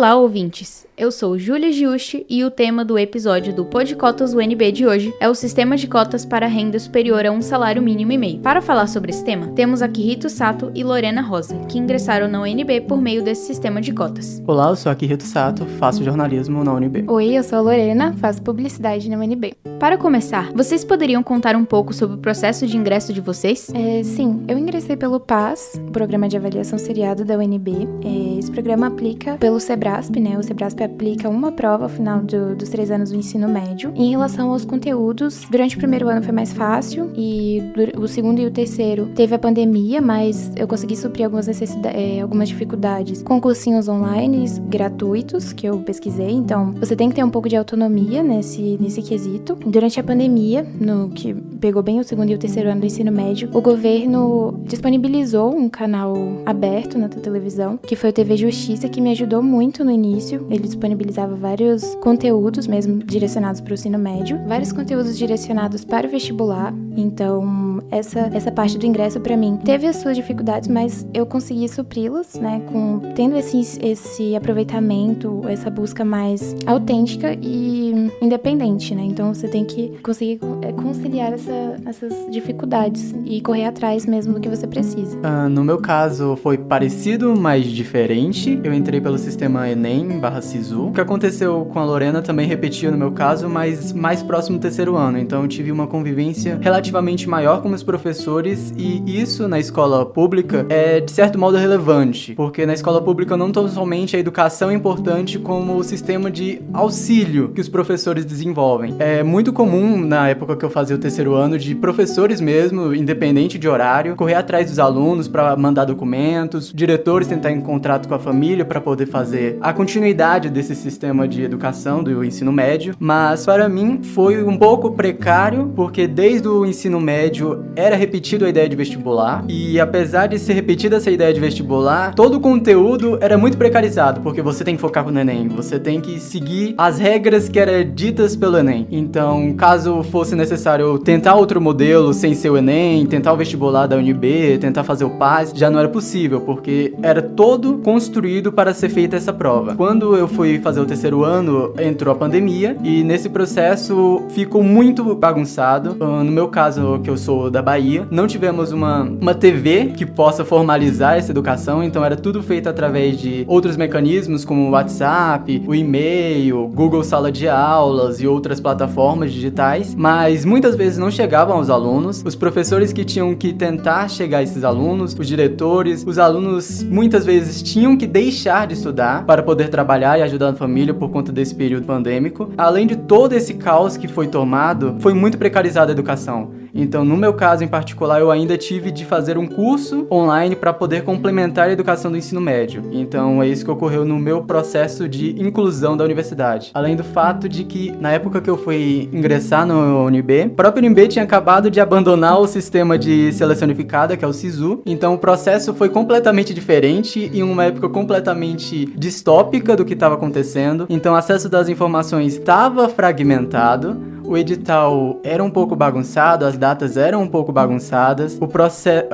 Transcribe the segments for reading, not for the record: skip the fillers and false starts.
Olá, ouvintes! Eu sou Júlia Giusti e o tema do episódio do Pod Cotas UNB de hoje é o sistema de cotas para renda superior a um salário mínimo e meio. Para falar sobre esse tema, temos Akihito Sato e Lorena Rosa, que ingressaram na UNB por meio desse sistema de cotas. Olá, eu sou Akihito Sato, faço jornalismo na UNB. Oi, eu sou a Lorena, faço publicidade na UNB. Para começar, vocês poderiam contar um pouco sobre o processo de ingresso de vocês? Sim, eu ingressei pelo PAS, Programa de Avaliação Seriado da UNB. Esse programa aplica pelo SEBRASP, né? O SEBRASP aplica uma prova ao final dos 3 anos do ensino médio. Em relação aos conteúdos, durante o primeiro ano foi mais fácil e o segundo e o terceiro teve a pandemia, mas eu consegui suprir algumas dificuldades com cursinhos online gratuitos que eu pesquisei, então você tem que ter um pouco de autonomia nesse quesito. Durante a pandemia, no que pegou bem o segundo e o terceiro ano do ensino médio, o governo disponibilizou um canal aberto na televisão, que foi o TV Justiça, que me ajudou muito no início. Ele disponibilizava vários conteúdos mesmo direcionados para o ensino médio, vários conteúdos direcionados para o vestibular. Então, essa parte do ingresso para mim teve as suas dificuldades, mas eu consegui supri-las, né, tendo esse aproveitamento, essa busca mais autêntica e independente, né? Então, você tem que conseguir conciliar essas dificuldades e correr atrás mesmo do que você precisa. No meu caso, foi parecido, mas diferente. Eu entrei pelo sistema Enem/Sisu. O que aconteceu com a Lorena também repetia no meu caso, mas mais próximo do terceiro ano. Então, eu tive uma convivência relativamente maior com os professores e isso, na escola pública, é, de certo modo, relevante. Porque na escola pública não tão somente a educação é importante, como o sistema de auxílio que os professores desenvolvem. É muito comum, na época que eu fazia o terceiro ano, de professores mesmo, independente de horário, correr atrás dos alunos para mandar documentos, diretores tentar em contrato com a família para poder fazer a continuidade desse sistema de educação do ensino médio. Mas para mim foi um pouco precário, porque desde o ensino médio era repetido a ideia de vestibular, e apesar de ser repetida essa ideia de vestibular, todo o conteúdo era muito precarizado, porque você tem que focar no Enem, você tem que seguir as regras que eram ditas pelo Enem. Então, caso fosse necessário tentar outro modelo sem ser o Enem, tentar o vestibular da UNB, tentar fazer o PAS, já não era possível, porque era todo construído para ser feita essa prova. Quando eu fui fazer o terceiro ano, entrou a pandemia, e nesse processo ficou muito bagunçado. No meu caso, que eu sou da Bahia, não tivemos uma TV que possa formalizar essa educação, então era tudo feito através de outros mecanismos, como o WhatsApp, o e-mail, Google Sala de Aulas e outras plataformas digitais, mas muitas vezes não chegavam aos alunos. Os professores que tinham que tentar chegar a esses alunos, os diretores, os alunos muitas vezes tinham que deixar de estudar para poder trabalhar e ajudar a família por conta desse período pandêmico. Além de todo esse caos que foi tomado, foi muito precarizada a educação. Então, no meu caso em particular, eu ainda tive de fazer um curso online para poder complementar a educação do ensino médio. Então, é isso que ocorreu no meu processo de inclusão da universidade. Além do fato de que, na época que eu fui ingressar no UNB, o próprio UNB tinha acabado de abandonar o sistema de seleção unificada, que é o SISU. Então, o processo foi completamente diferente, em uma época completamente distópica do que estava acontecendo. Então, o acesso das informações estava fragmentado. O edital era um pouco bagunçado, as datas eram um pouco bagunçadas, o processo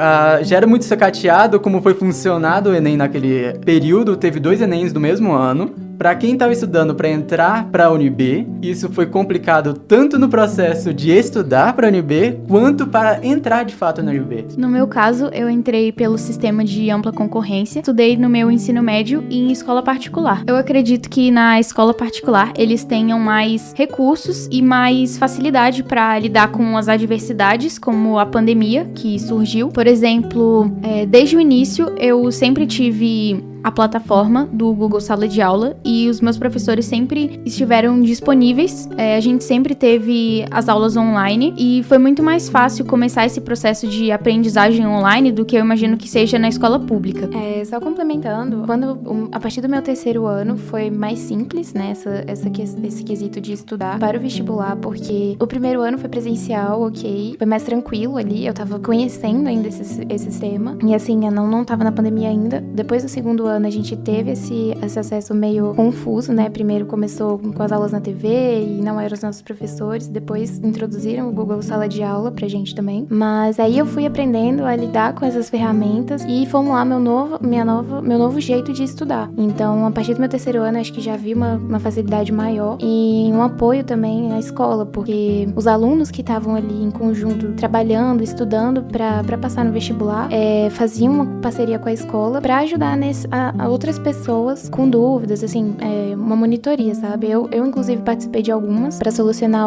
já era muito sacateado como foi funcionado o Enem naquele período. Teve 2 Enems do mesmo ano. Para quem estava estudando para entrar para a UNB, isso foi complicado tanto no processo de estudar para a UNB, quanto para entrar de fato na UNB. No meu caso, eu entrei pelo sistema de ampla concorrência, estudei no meu ensino médio e em escola particular. Eu acredito que na escola particular eles tenham mais recursos e mais facilidade para lidar com as adversidades, como a pandemia que surgiu. Por exemplo, desde o início eu sempre tive a plataforma do Google Sala de Aula e os meus professores sempre estiveram disponíveis. A gente sempre teve as aulas online e foi muito mais fácil começar esse processo de aprendizagem online do que eu imagino que seja na escola pública. Só complementando, a partir do meu terceiro ano foi mais simples, né, esse quesito de estudar para o vestibular, porque o primeiro ano foi presencial, ok, foi mais tranquilo ali, eu tava conhecendo ainda esse sistema, e assim, eu não tava na pandemia ainda. Depois do segundo ano a gente teve esse acesso meio confuso, né? Primeiro começou com as aulas na TV e não eram os nossos professores, depois introduziram o Google Sala de Aula pra gente também. Mas aí eu fui aprendendo a lidar com essas ferramentas e formular meu novo jeito de estudar. Então, a partir do meu terceiro ano, acho que já vi uma facilidade maior e um apoio também na escola, porque os alunos que estavam ali em conjunto, trabalhando, estudando para passar no vestibular, faziam uma parceria com a escola para ajudar a outras pessoas com dúvidas, assim, uma monitoria, sabe? Eu inclusive, participei de algumas para solucionar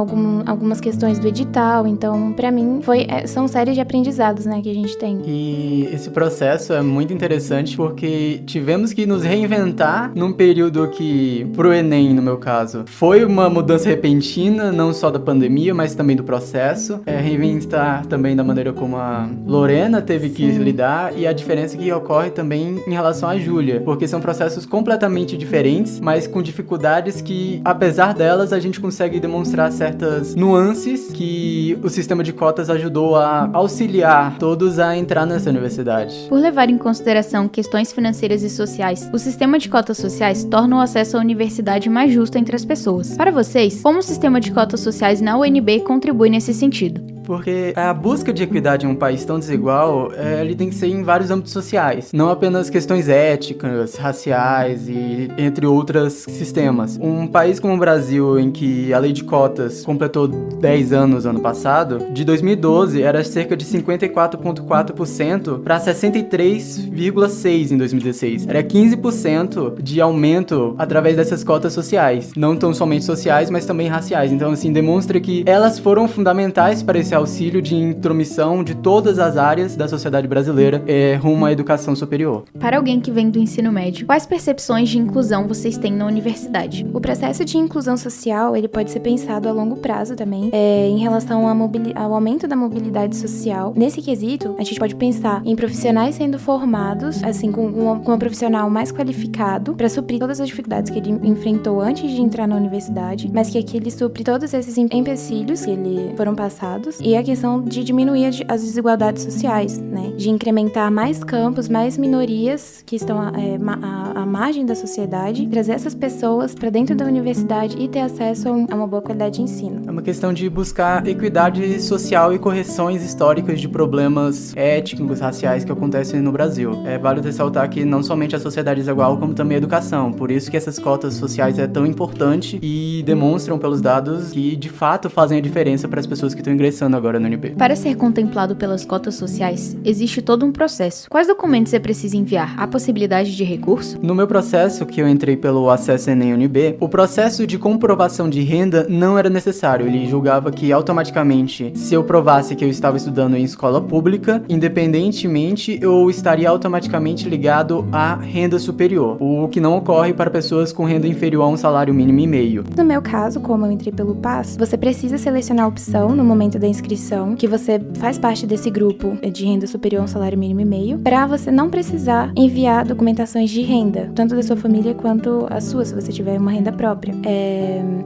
algumas questões do edital. Então, para mim, são séries de aprendizados, né, que a gente tem. E esse processo é muito interessante porque tivemos que nos reinventar num período que, pro Enem, no meu caso, foi uma mudança repentina, não só da pandemia, mas também do processo. Reinventar também da maneira como a Lorena teve que lidar e a diferença que ocorre também em relação à Júlia, porque são processos completamente diferentes, mas com dificuldades que, apesar delas, a gente consegue demonstrar certas nuances que o sistema de cotas ajudou a auxiliar todos a entrar nessa universidade. Por levar em consideração questões financeiras e sociais, o sistema de cotas sociais torna o acesso à universidade mais justo entre as pessoas. Para vocês, como o sistema de cotas sociais na UNB contribui nesse sentido? Porque a busca de equidade em um país tão desigual, ele tem que ser em vários âmbitos sociais, não apenas questões éticas, raciais e entre outros sistemas. Um país como o Brasil, em que a lei de cotas completou 10 anos ano passado, de 2012 era cerca de 54,4% para 63,6% em 2016. Era 15% de aumento através dessas cotas sociais, não tão somente sociais, mas também raciais. Então, assim, demonstra que elas foram fundamentais para esse auxílio de intromissão de todas as áreas da sociedade brasileira rumo à educação superior. Para alguém que vem do ensino médio, quais percepções de inclusão vocês têm na universidade? O processo de inclusão social, ele pode ser pensado a longo prazo também, em relação ao aumento da mobilidade social. Nesse quesito, a gente pode pensar em profissionais sendo formados, assim, com um profissional mais qualificado para suprir todas as dificuldades que ele enfrentou antes de entrar na universidade, mas que aqui ele supre todos esses empecilhos que ele foram passados. E a questão de diminuir as desigualdades sociais, né? De incrementar mais campos, mais minorias que estão à margem da sociedade, trazer essas pessoas para dentro da universidade e ter acesso a uma boa qualidade de ensino. É uma questão de buscar equidade social e correções históricas de problemas étnicos, raciais que acontecem no Brasil. É válido ressaltar que não somente a sociedade desigual, como também a educação. Por isso que essas cotas sociais é tão importante e demonstram pelos dados que, de fato, fazem a diferença para as pessoas que estão ingressando agora no UNB. Para ser contemplado pelas cotas sociais, existe todo um processo. Quais documentos é preciso enviar? Há possibilidade de recurso? No meu processo, que eu entrei pelo Acesso Enem UNB, o processo de comprovação de renda não era necessário. Ele julgava que automaticamente, se eu provasse que eu estava estudando em escola pública, independentemente, eu estaria automaticamente ligado à renda superior, o que não ocorre para pessoas com renda inferior a um salário mínimo e meio. No meu caso, como eu entrei pelo PAS, você precisa selecionar a opção no momento da inscrição, que você faz parte desse grupo de renda superior a um salário mínimo e meio, para você não precisar enviar documentações de renda, tanto da sua família quanto a sua, se você tiver uma renda própria.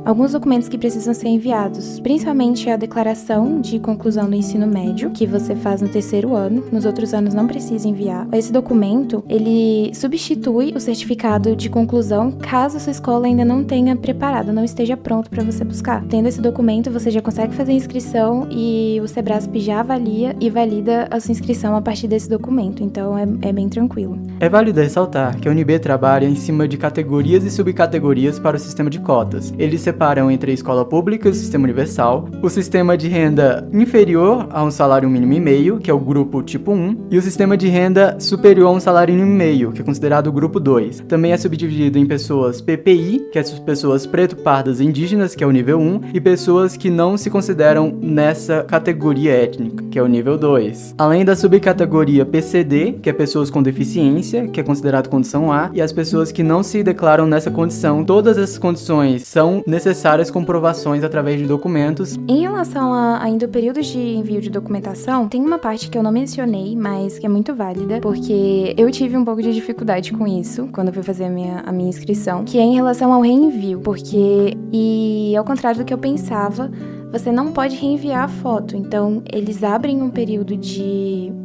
Alguns documentos que precisam ser enviados, principalmente a declaração de conclusão do ensino médio, que você faz no terceiro ano, nos outros anos não precisa enviar. Esse documento, ele substitui o certificado de conclusão caso a sua escola ainda não tenha preparado, não esteja pronto para você buscar. Tendo esse documento, você já consegue fazer a inscrição e o Sebrasp já avalia e valida a sua inscrição a partir desse documento, então é bem tranquilo. É válido ressaltar que a UNB trabalha em cima de categorias e subcategorias para o sistema de cotas. Eles separam entre a escola pública e o sistema universal, o sistema de renda inferior a um salário mínimo e meio, que é o grupo tipo 1, e o sistema de renda superior a um salário mínimo e meio, que é considerado o grupo 2. Também é subdividido em pessoas PPI, que é as pessoas preto, pardas e indígenas, que é o nível 1, e pessoas que não se consideram nessa categoria étnica, que é o nível 2. Além da subcategoria PCD, que é pessoas com deficiência, que é considerado condição A, e as pessoas que não se declaram nessa condição. Todas essas condições são necessárias comprovações através de documentos. Em relação ainda ao período de envio de documentação, tem uma parte que eu não mencionei, mas que é muito válida, porque eu tive um pouco de dificuldade com isso quando eu fui fazer a minha inscrição, que é em relação ao reenvio, porque, e ao contrário do que eu pensava, você não pode reenviar a foto. Então, eles abrem um período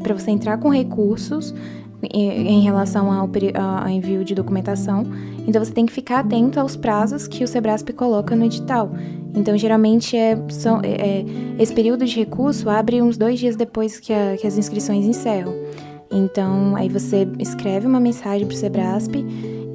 para você entrar com recursos em relação ao envio de documentação. Então, você tem que ficar atento aos prazos que o Sebrasp coloca no edital. Então, geralmente, esse período de recurso abre uns 2 dias depois que as inscrições encerram. Então, aí você escreve uma mensagem para o Sebrasp,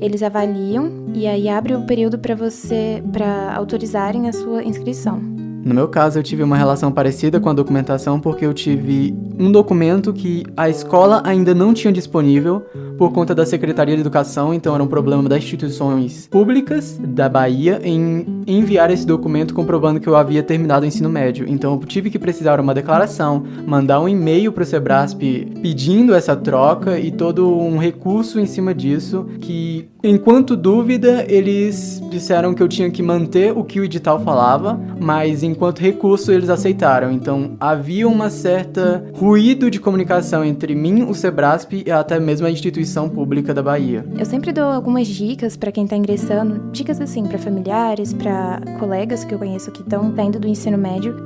eles avaliam e aí abre o período para autorizarem a sua inscrição. No meu caso, eu tive uma relação parecida com a documentação porque eu tive um documento que a escola ainda não tinha disponível por conta da Secretaria de Educação, então era um problema das instituições públicas da Bahia em enviar esse documento comprovando que eu havia terminado o ensino médio. Então eu tive que precisar uma declaração, mandar um e-mail para o Sebrasp pedindo essa troca e todo um recurso em cima disso, que enquanto dúvida eles disseram que eu tinha que manter o que o edital falava, mas enquanto recurso eles aceitaram. Então havia uma certa ruído de comunicação entre mim, o Sebrasp e até mesmo a instituição pública da Bahia. Eu sempre dou algumas dicas para quem tá ingressando, dicas assim para familiares, para colegas que eu conheço que estão saindo do ensino médio,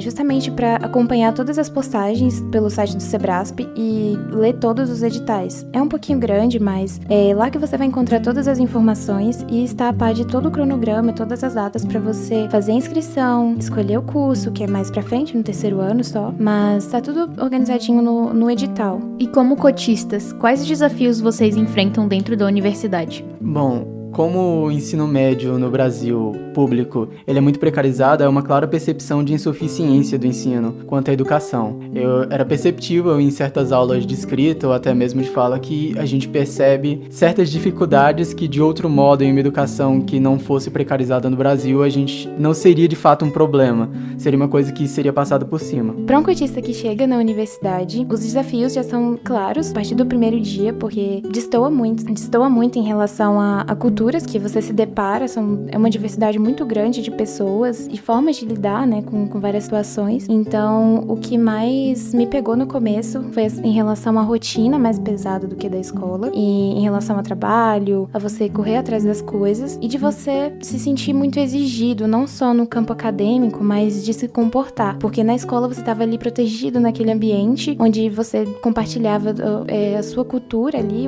justamente para acompanhar todas as postagens pelo site do Sebrasp e ler todos os editais. É um pouquinho grande, mas é lá que você vai encontrar todas as informações e está a par de todo o cronograma e todas as datas para você fazer a inscrição, escolher o curso, que é mais pra frente, no 3º ano só, mas tá tudo organizadinho no edital. E como cotistas, quais desafios vocês enfrentam dentro da universidade? Bom, como o ensino médio no Brasil público ele é muito precarizado, é uma clara percepção de insuficiência do ensino quanto à educação. Era perceptível em certas aulas de escrita ou até mesmo de fala que a gente percebe certas dificuldades que de outro modo em uma educação que não fosse precarizada no Brasil a gente não seria de fato um problema, seria uma coisa que seria passada por cima. Para um cotista que chega na universidade, os desafios já são claros a partir do primeiro dia, porque destoa muito em relação à cultura que você se depara, é uma diversidade muito grande de pessoas e formas de lidar, né, com várias situações. Então, o que mais me pegou no começo foi em relação à rotina mais pesada do que da escola, e em relação ao trabalho, a você correr atrás das coisas e de você se sentir muito exigido, não só no campo acadêmico, mas de se comportar, porque na escola você estava ali protegido naquele ambiente onde você compartilhava a sua cultura ali,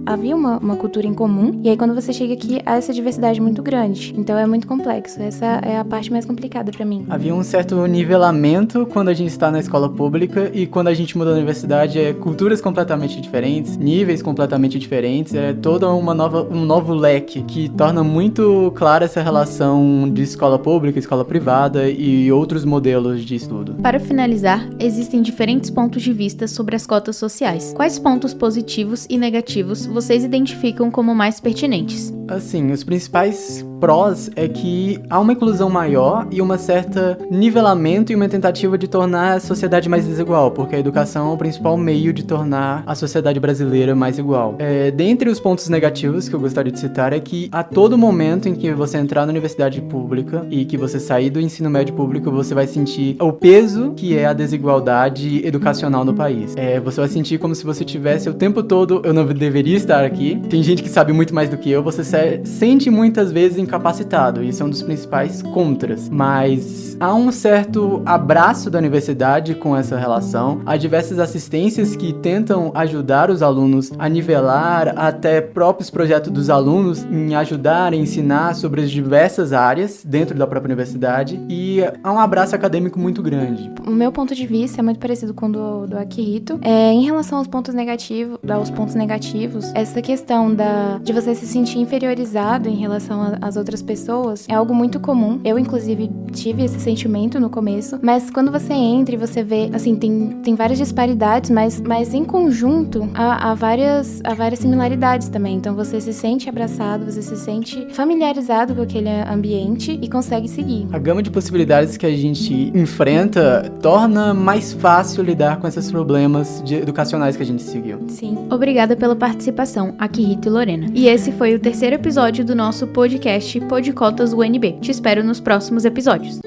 havia uma cultura em comum, e aí quando você chega aqui, há essa diversidade muito grande. Então é muito complexo. Essa é a parte mais complicada pra mim. Havia um certo nivelamento quando a gente está na escola pública e quando a gente muda na universidade culturas completamente diferentes, níveis completamente diferentes, toda um novo leque que torna muito clara essa relação de escola pública, escola privada e outros modelos de estudo. Para finalizar, existem diferentes pontos de vista sobre as cotas sociais. Quais pontos positivos e negativos vocês identificam como mais pertinentes? Assim, os principais prós é que há uma inclusão maior e uma certa nivelamento e uma tentativa de tornar a sociedade mais desigual, porque a educação é o principal meio de tornar a sociedade brasileira mais igual. Dentre os pontos negativos que eu gostaria de citar é que a todo momento em que você entrar na universidade pública e que você sair do ensino médio público, você vai sentir o peso que é a desigualdade educacional no país. Você vai sentir como se você tivesse o tempo todo, eu não deveria estar aqui, tem gente que sabe muito mais do que eu, você sente muitas vezes incapacitado, isso é um dos principais contras, mas há um certo abraço da universidade com essa relação, há diversas assistências que tentam ajudar os alunos a nivelar, até próprios projetos dos alunos em ajudar a ensinar sobre as diversas áreas dentro da própria universidade, e há um abraço acadêmico muito grande. O meu ponto de vista é muito parecido com o do Akihito. Em relação aos pontos negativos, essa questão de você se sentir inferiorizado em relação às outras pessoas é algo muito comum. Eu, inclusive, tive esse sentimento no começo, mas quando você entra e você vê, assim, tem várias disparidades, mas em conjunto há várias similaridades também. Então você se sente abraçado, você se sente familiarizado com aquele ambiente e consegue seguir. A gama de possibilidades que a gente enfrenta torna mais fácil lidar com esses problemas educacionais que a gente seguiu. Sim. Obrigada pela participação, Akihito e Lorena. E esse foi o 3º episódio do nosso podcast Podcotas UNB. Te espero nos próximos episódios.